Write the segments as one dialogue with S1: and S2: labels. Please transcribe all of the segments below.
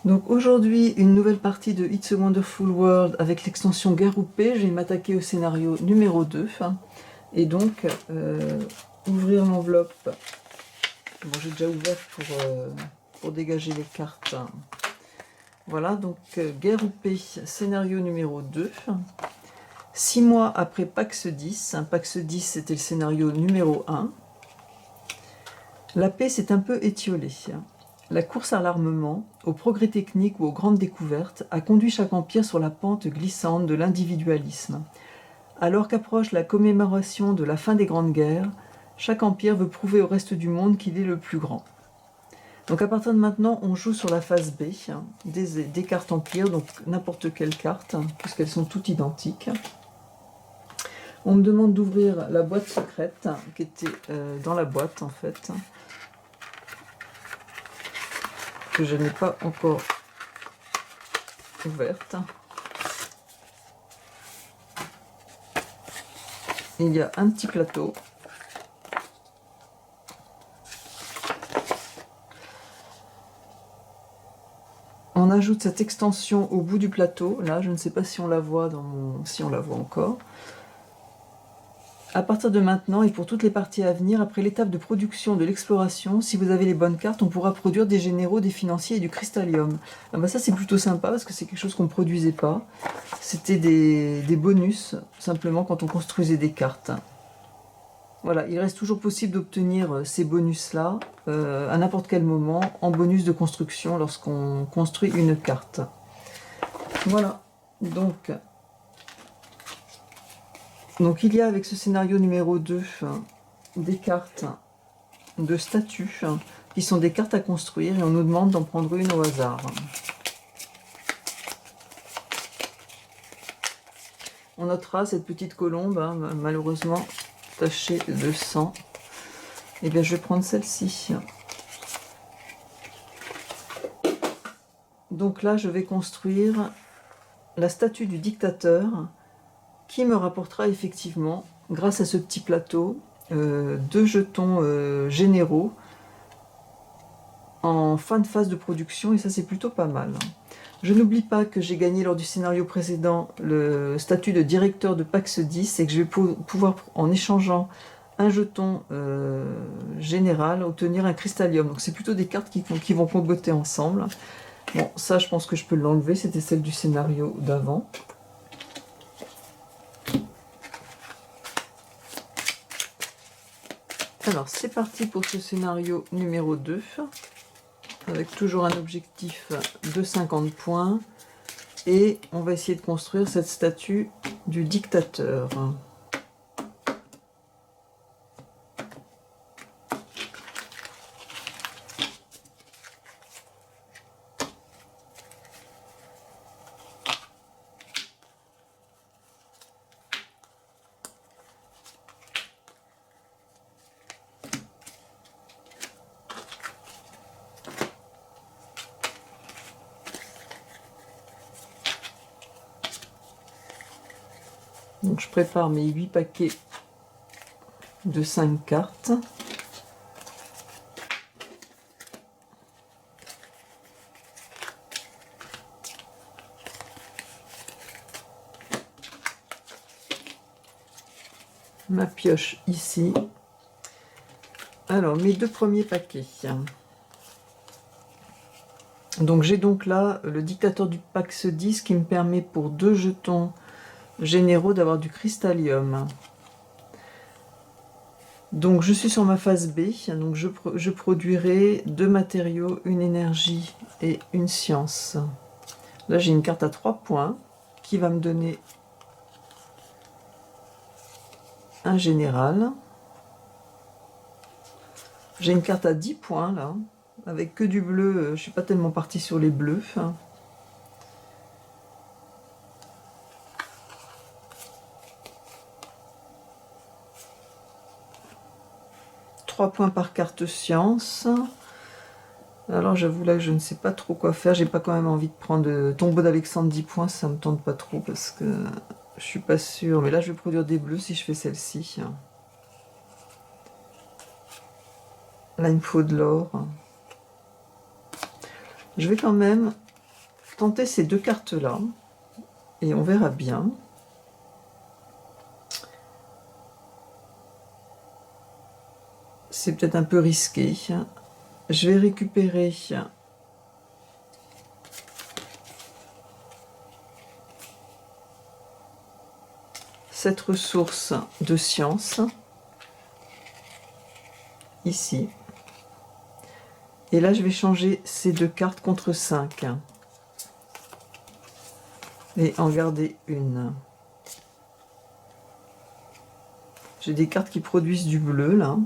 S1: Donc aujourd'hui, une nouvelle partie de It's a Wonderful World avec l'extension Guerre ou Paix. Je vais m'attaquer au scénario numéro 2. Et donc, ouvrir l'enveloppe. Bon, j'ai déjà ouvert pour dégager les cartes. Voilà, donc Guerre ou Paix, scénario numéro 2. 6 mois après Pax 10. Pax 10, c'était le scénario numéro 1. La paix s'est un peu étiolée. La course à l'armement, au progrès technique ou aux grandes découvertes, a conduit chaque empire sur la pente glissante de l'individualisme. Alors qu'approche la commémoration de la fin des grandes guerres, chaque empire veut prouver au reste du monde qu'il est le plus grand. Donc à partir de maintenant, on joue sur la phase B, des cartes empires, donc n'importe quelle carte, puisqu'elles sont toutes identiques. On me demande d'ouvrir la boîte secrète, qui était dans la boîte en fait, que je n'ai pas encore ouverte. Il y a un petit plateau. On ajoute cette extension au bout du plateau. Là, je ne sais pas si on la voit si on la voit encore. À partir de maintenant et pour toutes les parties à venir, après l'étape de production de l'exploration, si vous avez les bonnes cartes, on pourra produire des généraux, des financiers et du cristallium. Ah bah ça c'est plutôt sympa parce que c'est quelque chose qu'on ne produisait pas. C'était des bonus, simplement quand on construisait des cartes. Voilà, il reste toujours possible d'obtenir ces bonus-là à n'importe quel moment en bonus de construction lorsqu'on construit une carte. Voilà, donc il y a avec ce scénario numéro 2 des cartes de statut qui sont des cartes à construire et on nous demande d'en prendre une au hasard. On notera cette petite colombe, malheureusement tachée de sang. Et bien je vais prendre celle-ci. Donc là je vais construire la statue du dictateur qui me rapportera effectivement, grâce à ce petit plateau, 2 jetons généraux en fin de phase de production, et ça c'est plutôt pas mal. Je n'oublie pas que j'ai gagné lors du scénario précédent le statut de directeur de Pax 10 et que je vais pouvoir, en échangeant un jeton général, obtenir un cristallium. Donc c'est plutôt des cartes qui vont comboter ensemble. Bon, ça je pense que je peux l'enlever, c'était celle du scénario d'avant. Alors c'est parti pour ce scénario numéro 2, avec toujours un objectif de 50 points, et on va essayer de construire cette statue du dictateur. Donc je prépare mes 8 paquets de 5 cartes. Ma pioche ici. Alors mes 2 premiers paquets. Donc j'ai donc là le dictateur du Pax 10 qui me permet pour 2 jetons généraux d'avoir du cristallium. Donc je suis sur ma phase B, donc je produirai 2 matériaux, une énergie et une science. Là j'ai une carte à 3 points qui va me donner un général. J'ai une carte à 10 points là, avec que du bleu, je ne suis pas tellement partie sur les bleus. 3 points par carte science. Alors j'avoue là que je ne sais pas trop quoi faire. J'ai pas quand même envie de prendre tombeau d'Alexandre 10 points, ça me tente pas trop parce que je suis pas sûre. Mais là je vais produire des bleus si je fais celle-ci. Là il me faut de l'or. Je vais quand même tenter ces deux cartes-là et on verra bien. C'est peut-être un peu risqué. Je vais récupérer cette ressource de science ici. Et là, je vais changer ces deux cartes contre 5. Et en garder une. J'ai des cartes qui produisent du bleu, là.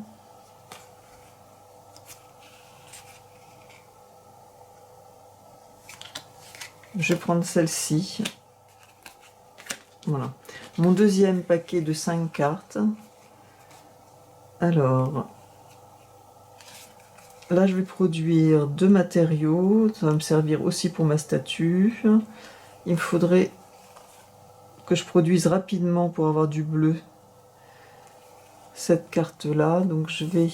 S1: Je vais prendre celle-ci. Voilà. Mon deuxième paquet de 5 cartes. Alors, là, je vais produire 2 matériaux. Ça va me servir aussi pour ma statue. Il me faudrait que je produise rapidement pour avoir du bleu cette carte-là. Donc, je vais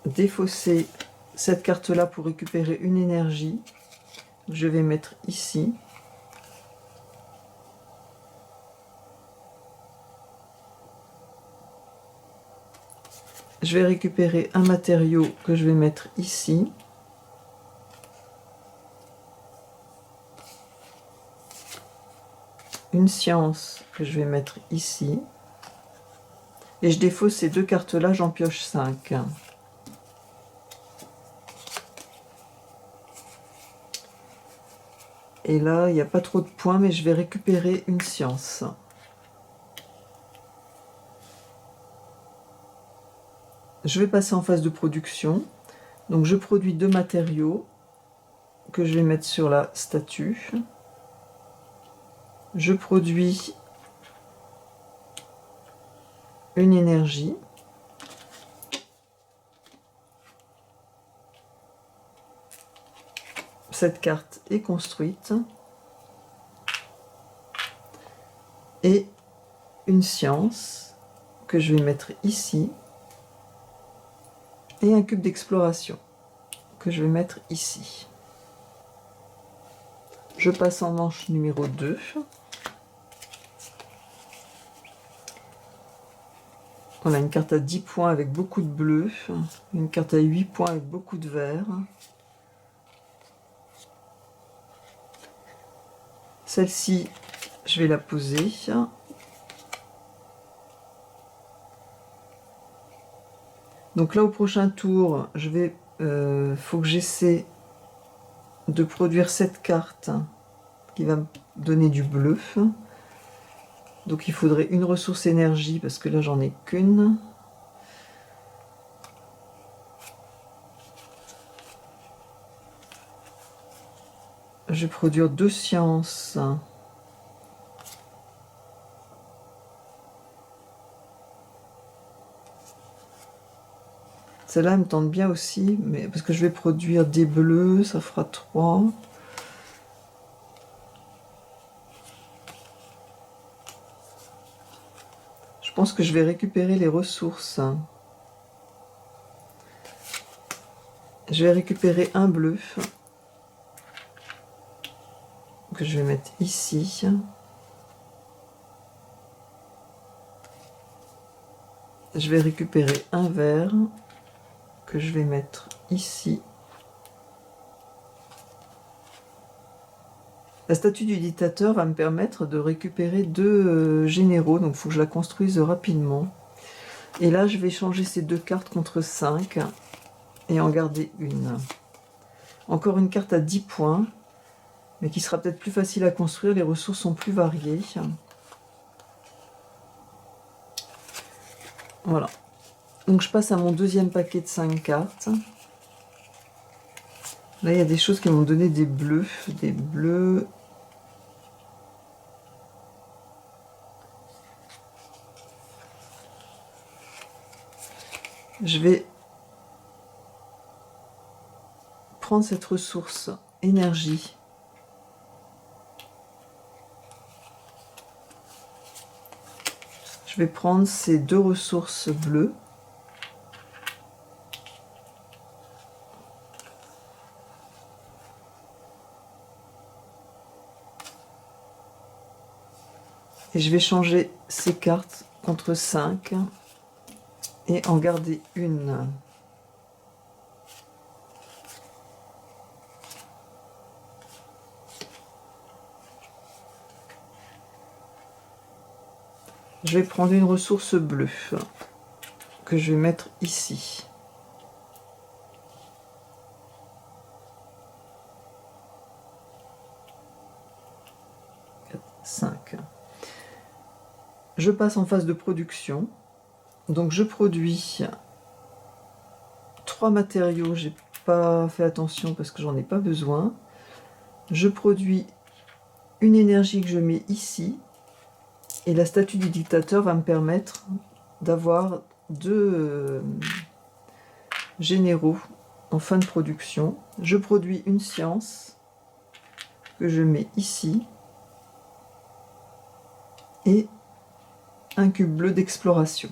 S1: défausser cette carte-là pour récupérer une énergie. Je vais mettre ici. Je vais récupérer un matériau que je vais mettre ici. Une science que je vais mettre ici. Et je défausse ces deux cartes-là, j'en pioche 5. Et là, il n'y a pas trop de points, mais je vais récupérer une science. Je vais passer en phase de production. Donc je produis 2 matériaux que je vais mettre sur la statue. Je produis une énergie. Cette carte est construite. Et une science que je vais mettre ici. Et un cube d'exploration que je vais mettre ici. Je passe en manche numéro 2. On a une carte à 10 points avec beaucoup de bleu, une carte à 8 points avec beaucoup de vert. Celle-ci, je vais la poser. Donc là, au prochain tour, faut que j'essaie de produire cette carte qui va me donner du bleu. Donc il faudrait une ressource énergie parce que là j'en ai qu'une. Je vais produire 2 sciences. Celle-là me tente bien aussi, mais parce que je vais produire des bleus, ça fera 3. Je pense que je vais récupérer les ressources. Je vais récupérer un bleu que je vais mettre ici. Je vais récupérer un vert que je vais mettre ici. La statue du dictateur va me permettre de récupérer 2 généraux, donc il faut que je la construise rapidement. Et là, je vais changer ces 2 cartes contre 5 et en garder une. Encore une carte à 10 points, mais qui sera peut-être plus facile à construire, les ressources sont plus variées. Voilà. Donc je passe à mon deuxième paquet de 5 cartes. Là, il y a des choses qui vont donner des bleus. Des bleus. Je vais prendre cette ressource énergie. Je vais prendre ces 2 ressources bleues. Et je vais changer ces cartes contre 5 et en garder une. Je vais prendre une ressource bleue que je vais mettre ici. 5. Je passe en phase de production. Donc je produis 3 matériaux. J'ai pas fait attention parce que j'en ai pas besoin. Je produis une énergie que je mets ici. Et la statue du dictateur va me permettre d'avoir 2 généraux en fin de production. Je produis une science que je mets ici. Et un cube bleu d'exploration.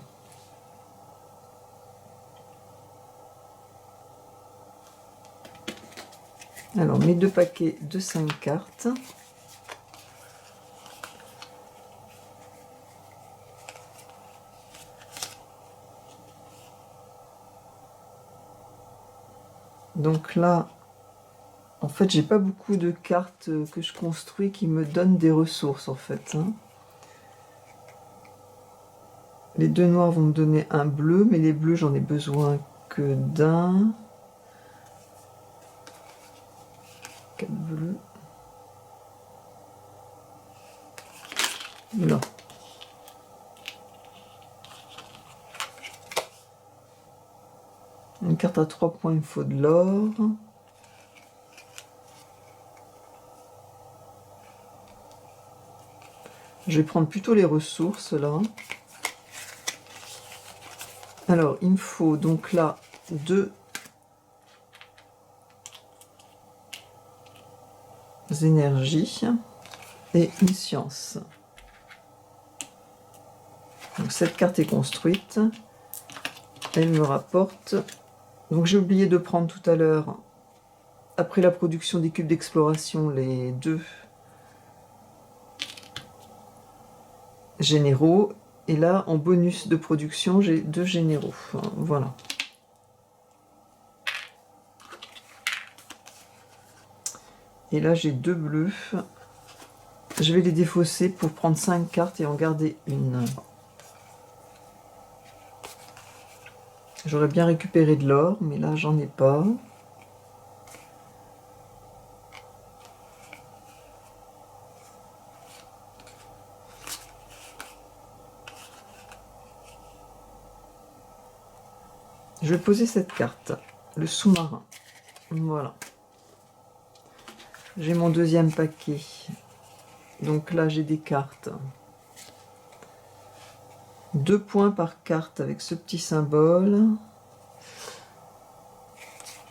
S1: Alors mes 2 paquets de 5 cartes. Donc là, en fait, j'ai pas beaucoup de cartes que je construis qui me donnent des ressources en fait. Les 2 noirs vont me donner un bleu, mais les bleus, j'en ai besoin que d'un. 4 bleus. Là. Une carte à 3 points, il me faut de l'or. Je vais prendre plutôt les ressources là. Alors, il me faut donc là 2 énergies et une science. Donc cette carte est construite. Elle me rapporte. Donc j'ai oublié de prendre tout à l'heure, après la production des cubes d'exploration, les 2 généraux. Et là, en bonus de production, j'ai 2 généraux. Voilà. Et là, j'ai 2 bleus. Je vais les défausser pour prendre 5 cartes et en garder une. J'aurais bien récupéré de l'or, mais là, j'en ai pas. Je vais poser cette carte, le sous-marin. Voilà. J'ai mon 2e paquet. Donc là, j'ai des cartes. 2 points par carte avec ce petit symbole.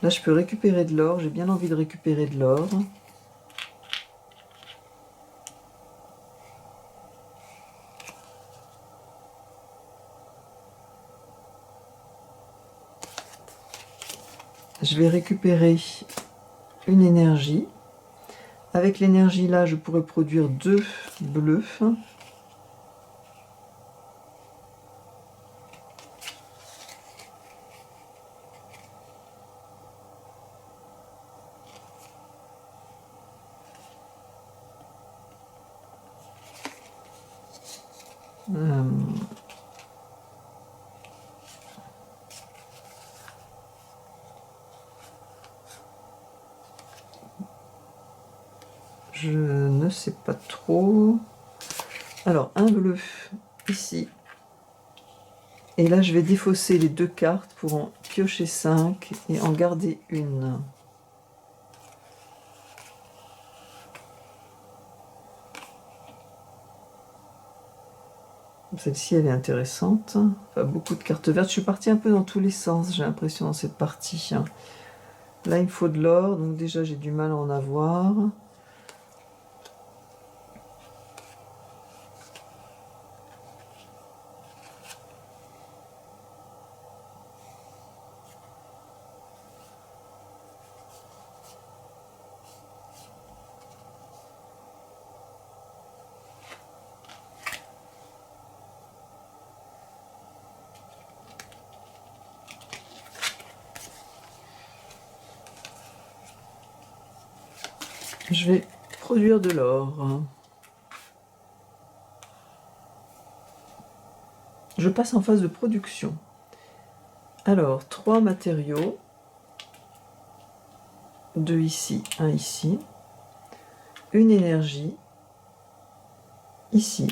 S1: Là, je peux récupérer de l'or. J'ai bien envie de récupérer de l'or. Je vais récupérer une énergie. Avec l'énergie là, je pourrais produire 2 bleus. Je ne sais pas trop. Alors, un bleu ici. Et là, je vais défausser les 2 cartes pour en piocher 5 et en garder une. Celle-ci, elle est intéressante. Enfin, beaucoup de cartes vertes. Je suis partie un peu dans tous les sens, j'ai l'impression, dans cette partie. Là, il me faut de l'or, donc déjà, j'ai du mal à en avoir. Je vais produire de l'or. Je passe en phase de production. Alors, 3 matériaux. 2 ici, 1 ici. Une énergie. Ici.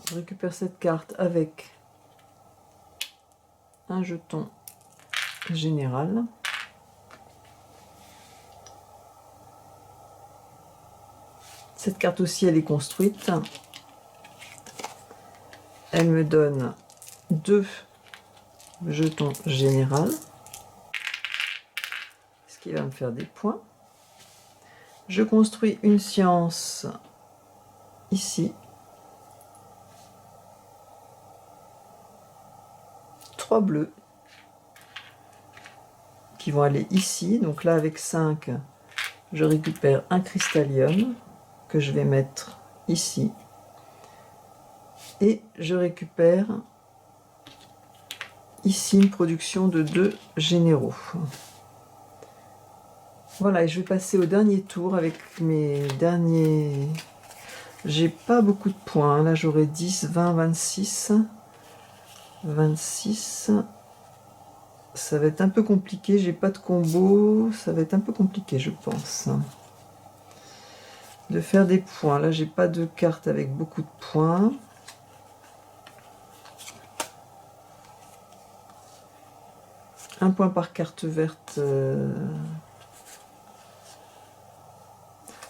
S1: Je récupère cette carte avec un jeton général. Cette carte aussi, elle est construite. Elle me donne 2 jetons général, ce qui va me faire des points. Je construis une science ici. 3 bleus qui vont aller ici. Donc là, avec 5, je récupère un cristallium que je vais mettre ici. Et je récupère ici une production de 2 généraux. Voilà, et je vais passer au dernier tour avec mes derniers... J'ai pas beaucoup de points. Là, j'aurai 10, 20, 26. 26. Ça va être un peu compliqué. J'ai pas de combo. Ça va être un peu compliqué, je pense, de faire des points. Là, j'ai pas de carte avec beaucoup de points. Un point par carte verte.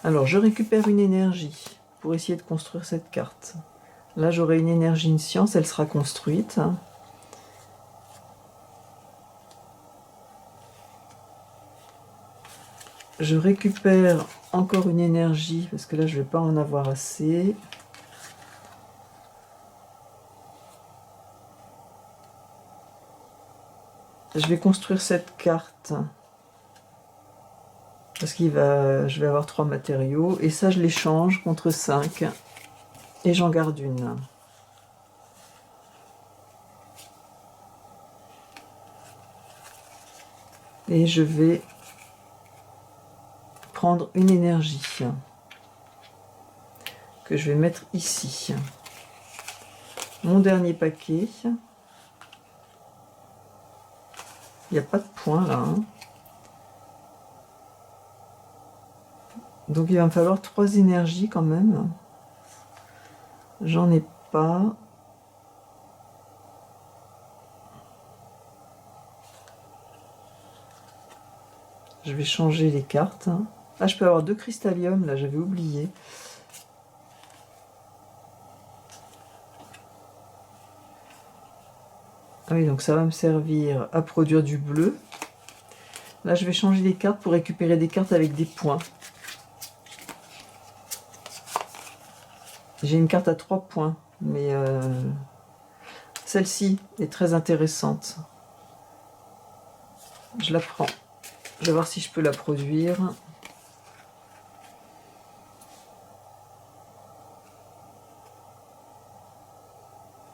S1: Alors, je récupère une énergie pour essayer de construire cette carte. Là, j'aurai une énergie, une science. Elle sera construite. Je récupère encore une énergie, parce que là, je ne vais pas en avoir assez. Je vais construire cette carte, parce je vais avoir 3 matériaux, et ça, je les change contre 5, et j'en garde une. Et je vais prendre une énergie que je vais mettre ici. Mon dernier paquet. Il n'y a pas de point là. Donc il va me falloir 3 énergies quand même. J'en ai pas. Je vais changer les cartes. Ah, je peux avoir 2 cristalliums, là, j'avais oublié. Ah oui, donc ça va me servir à produire du bleu. Là, je vais changer les cartes pour récupérer des cartes avec des points. J'ai une carte à 3 points, mais celle-ci est très intéressante. Je la prends. Je vais voir si je peux la produire.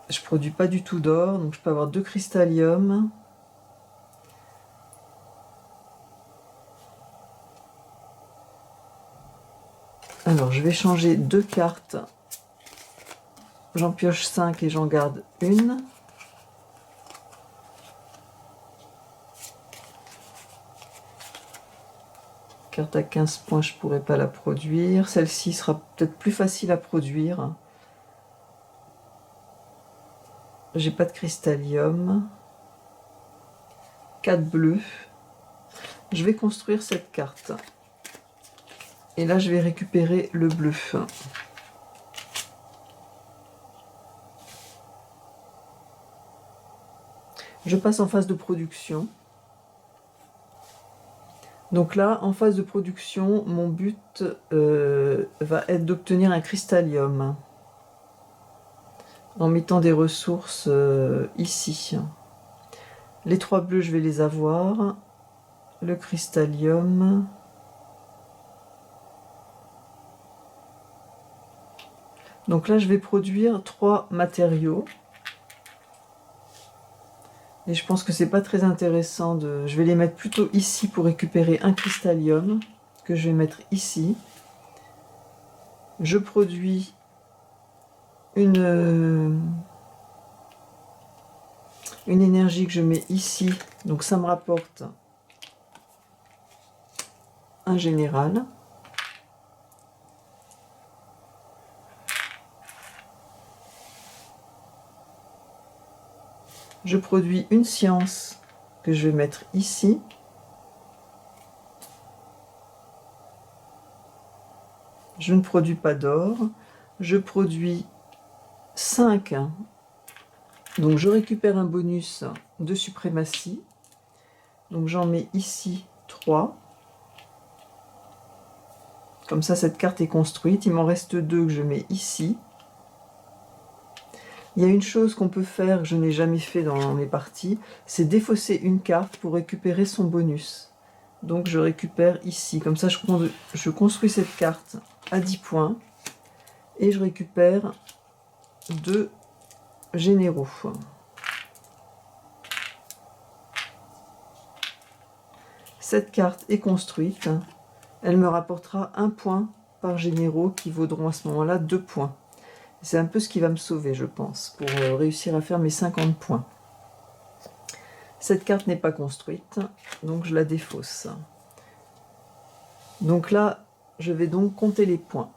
S1: Je produis pas du tout d'or, donc je peux avoir 2 cristalliums. Alors, je vais changer 2 cartes. J'en pioche 5 et j'en garde une. Carte à 15 points, je pourrais pas la produire. Celle-ci sera peut-être plus facile à produire. J'ai pas de cristallium. 4 bleus. Je vais construire cette carte. Et là, je vais récupérer le bleu. Je passe en phase de production. Donc là, en phase de production, mon but va être d'obtenir un cristallium. En mettant des ressources ici. Les 3 bleus, je vais les avoir. Le cristallium. Donc là, je vais produire 3 matériaux. Et je pense que c'est pas très intéressant de... Je vais les mettre plutôt ici pour récupérer un cristallium, que je vais mettre ici. Je produis une énergie que je mets ici. Donc ça me rapporte un général. Je produis une science que je vais mettre ici. Je ne produis pas d'or. Je produis 5. Donc je récupère un bonus de suprématie. Donc j'en mets ici 3. Comme ça, cette carte est construite. Il m'en reste 2 que je mets ici. Il y a une chose qu'on peut faire, que je n'ai jamais fait dans mes parties, c'est défausser une carte pour récupérer son bonus. Donc je récupère ici. Comme ça, je construis cette carte à 10 points. Et je récupère 2 généraux. Cette carte est construite. Elle me rapportera 1 point par généraux qui vaudront à ce moment-là 2 points. C'est un peu ce qui va me sauver, je pense, pour réussir à faire mes 50 points. Cette carte n'est pas construite, donc je la défausse. Donc là, je vais donc compter les points.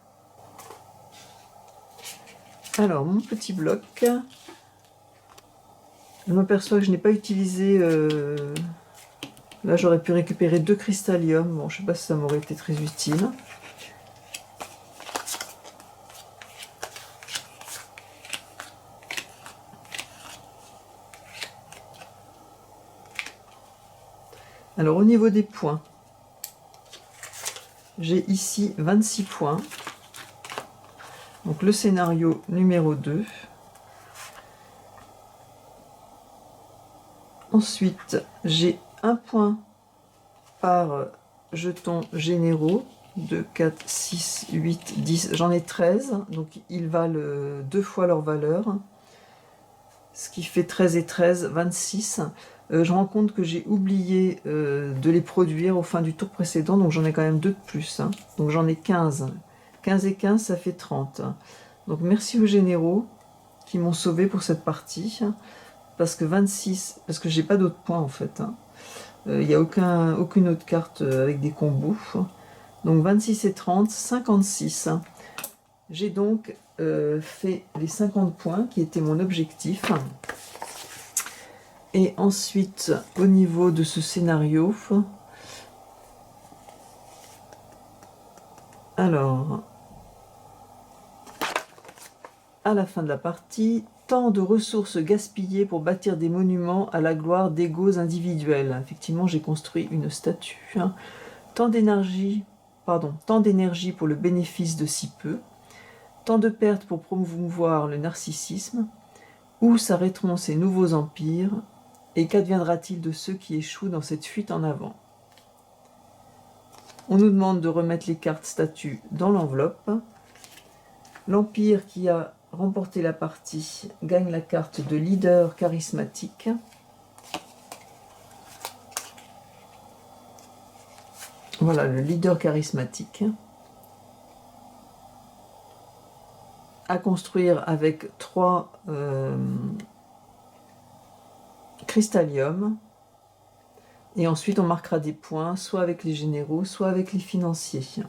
S1: Alors, mon petit bloc, je m'aperçois que je n'ai pas utilisé... Là, j'aurais pu récupérer 2 cristalliums. Bon, je ne sais pas si ça m'aurait été très utile. Alors, au niveau des points, j'ai ici 26 points. Donc, le scénario numéro 2. Ensuite, j'ai 1 point par jeton généraux. 2, 4, 6, 8, 10. J'en ai 13. Donc, ils valent 2 fois leur valeur. Ce qui fait 13 et 13, 26. Je rends compte que j'ai oublié de les produire au fin du tour précédent, donc j'en ai quand même 2 de plus. Hein. Donc j'en ai 15. 15 et 15, ça fait 30. Donc merci aux généraux qui m'ont sauvé pour cette partie. Parce que 26, parce que j'ai pas d'autres points en fait. Il n'y a aucune autre carte avec des combos. Donc 26 et 30, 56. J'ai donc fait les 50 points qui étaient mon objectif. Et ensuite, au niveau de ce scénario, alors, à la fin de la partie, tant de ressources gaspillées pour bâtir des monuments à la gloire d'égos individuels. Effectivement, j'ai construit une statue. Tant d'énergie pour le bénéfice de si peu. Tant de pertes pour promouvoir le narcissisme. Où s'arrêteront ces nouveaux empires? Et qu'adviendra-t-il de ceux qui échouent dans cette fuite en avant? On nous demande de remettre les cartes statues dans l'enveloppe. L'empire qui a remporté la partie gagne la carte de leader charismatique. Voilà, le leader charismatique. À construire avec 3 cristalliums. Et ensuite, on marquera des points, soit avec les généraux, soit avec les financiers.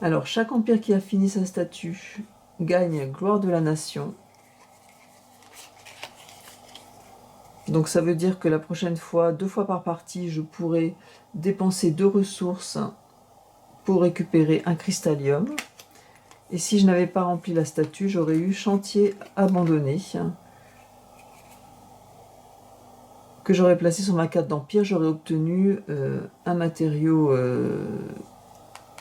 S1: Alors, chaque empire qui a fini sa statue gagne gloire de la nation. Donc, ça veut dire que la prochaine fois, 2 fois par partie, je pourrai dépenser 2 ressources pour récupérer un cristallium. Et si je n'avais pas rempli la statue, j'aurais eu chantier abandonné. Que j'aurais placé sur ma carte d'empire, j'aurais obtenu un matériau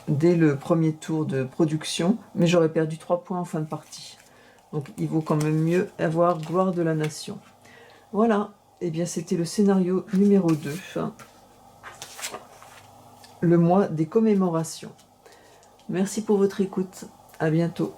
S1: dès le premier tour de production, mais j'aurais perdu 3 points en fin de partie. Donc il vaut quand même mieux avoir gloire de la nation. Voilà, et bien c'était le scénario numéro 2, le mois des commémorations. Merci pour votre écoute, à bientôt.